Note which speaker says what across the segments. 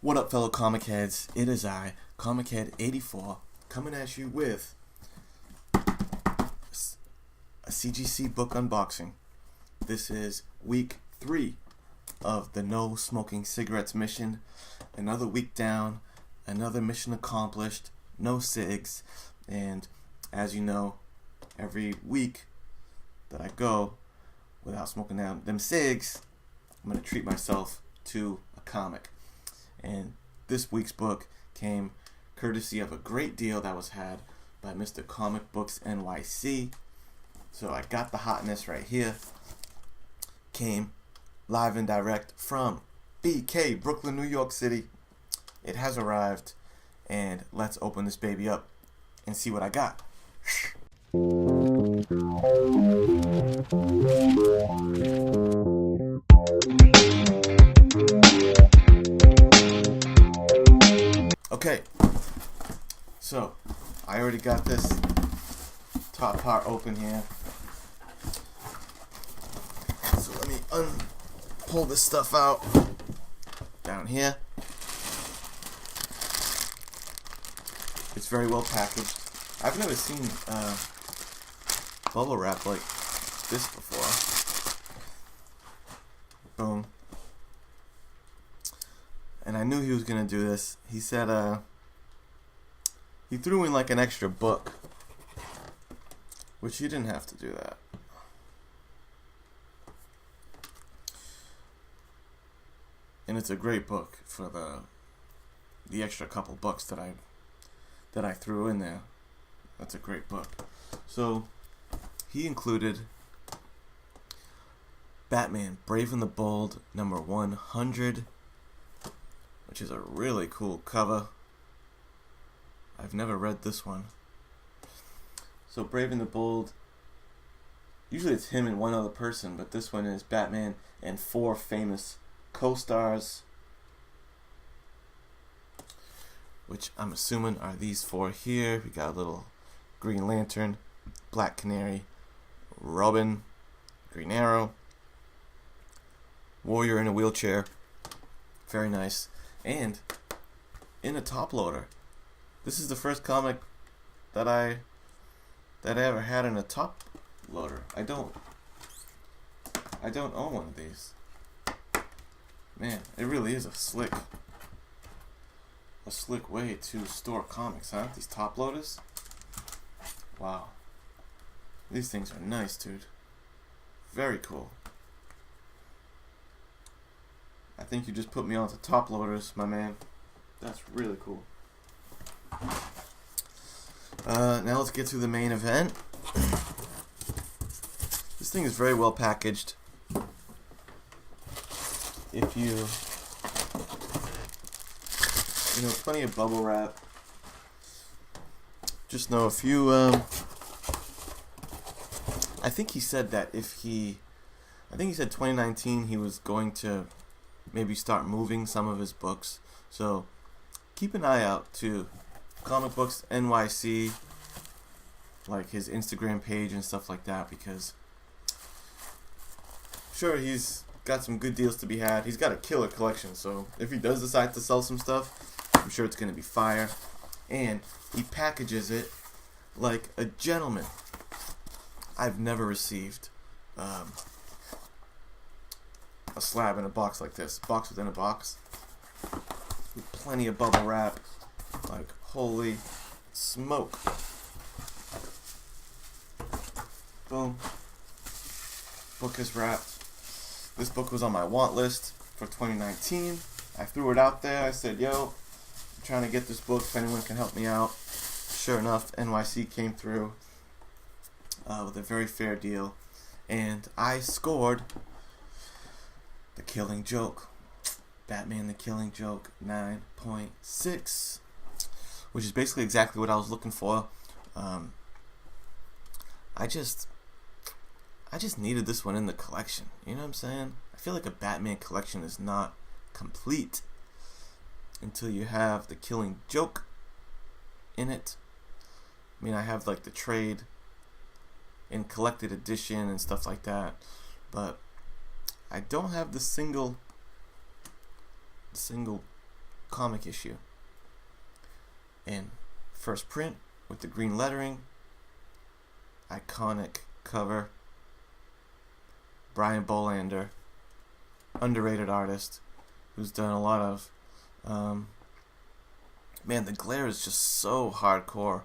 Speaker 1: What up, fellow comic heads? It is I, ComicHead84, coming at you with a CGC book unboxing. This is week 3 of the No Smoking Cigarettes mission. Another week down, another mission accomplished, no cigs. And as you know, every week that I go without smoking down them cigs, I'm going to treat myself to a comic. And this week's book came courtesy of a great deal that was had by Mr. ComicbooksNYC. So I got the hotness right here. Came live and direct from BK, Brooklyn, New York City. It has arrived, and let's open this baby up and see what I got. Okay, so I already got this top part open here. So let me pull this stuff out down here. It's very well packaged. I've never seen bubble wrap like this before. Boom. And I knew he was gonna do this. He said he threw in like an extra book, which he didn't have to do that. And it's a great book for the extra couple bucks that I threw in there. That's a great book. So he included Batman Brave and the Bold number 100, which is a really cool cover. I've never read this one. So Brave and the Bold, usually it's him and one other person, but this one is Batman and 4 famous co-stars, which I'm assuming are these 4 here. We got a little Green Lantern, Black Canary, Robin, Green Arrow, Warrior in a wheelchair. Very nice. And in a top loader. This is the first comic that I ever had in a top loader. I don't own one of these. Man, it really is a slick way to store comics, huh? These top loaders. Wow. These things are nice, dude. Very cool. I think you just put me onto top loaders, my man. That's really cool. Now let's get to the main event. This thing is very well packaged. If you know, plenty of bubble wrap. Just know if you, I think he said that I think he said 2019 he was going to maybe start moving some of his books. So keep an eye out to ComicbooksNYC, like his Instagram page and stuff like that, because sure, he's got some good deals to be had. He's got a killer collection, so if he does decide to sell some stuff, I'm sure it's going to be fire. And he packages it like a gentleman. I've never received a slab in a box like this. Box within a box. With plenty of bubble wrap. Like, holy smoke. Boom. Book is wrapped. This book was on my want list for 2019. I threw it out there. I said, yo, I'm trying to get this book if anyone can help me out. Sure enough, NYC came through with a very fair deal. And I scored The Killing Joke. Batman The Killing Joke 9.6. Which is basically exactly what I was looking for. I just needed this one in the collection. You know what I'm saying? I feel like a Batman collection is not complete until you have The Killing Joke in it. I mean, I have like the trade in collected edition and stuff like that, but I don't have the single comic issue. In first print with the green lettering, iconic cover, Brian Bolander, underrated artist who's done a lot of man, the glare is just so hardcore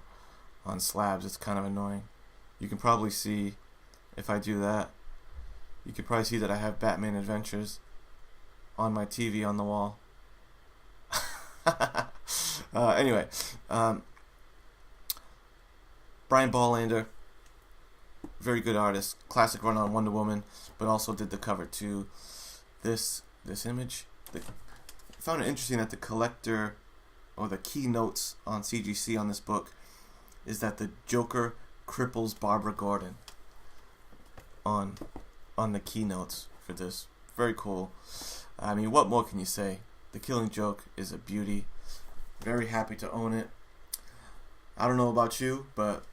Speaker 1: on slabs, it's kind of annoying. You can probably see, if I do that, you can probably see that I have Batman Adventures on my TV on the wall. Anyway, Brian Bolander, very good artist, classic run on Wonder Woman, but also did the cover to this image. I found it interesting that the collector, or the keynotes on CGC on this book, is that the Joker cripples Barbara Gordon on the keynotes for this. Very cool. I mean, what more can you say? The Killing Joke is a beauty. Very happy to own it. I don't know about you, but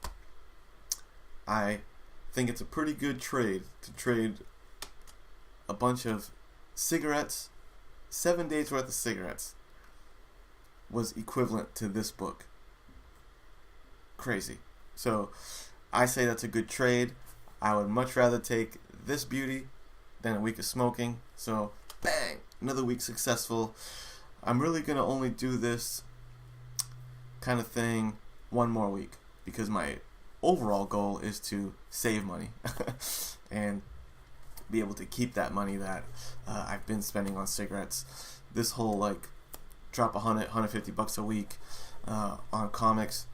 Speaker 1: I think it's a pretty good trade to trade a bunch of cigarettes. 7 days worth of cigarettes was equivalent to this book. Crazy. So I say that's a good trade. I would much rather take this beauty than a week of smoking. So bang, another week successful. I'm really going to only do this kind of thing one more week because my overall goal is to save money and be able to keep that money that I've been spending on cigarettes. This whole like drop $150 a week on comics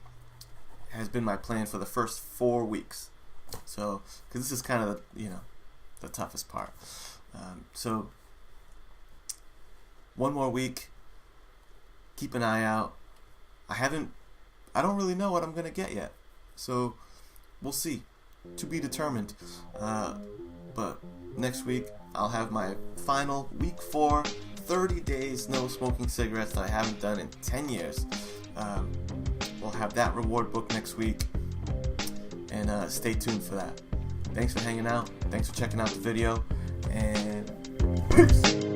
Speaker 1: has been my plan for the first 4 weeks. So, because this is kind of the toughest part. So, one more week. Keep an eye out. I don't really know what I'm gonna get yet. So, we'll see. To be determined. But next week I'll have my final week 4, 30 days no smoking cigarettes that I haven't done in 10 years. We'll have that reward book next week, and stay tuned for that. Thanks for hanging out. Thanks for checking out the video, and peace.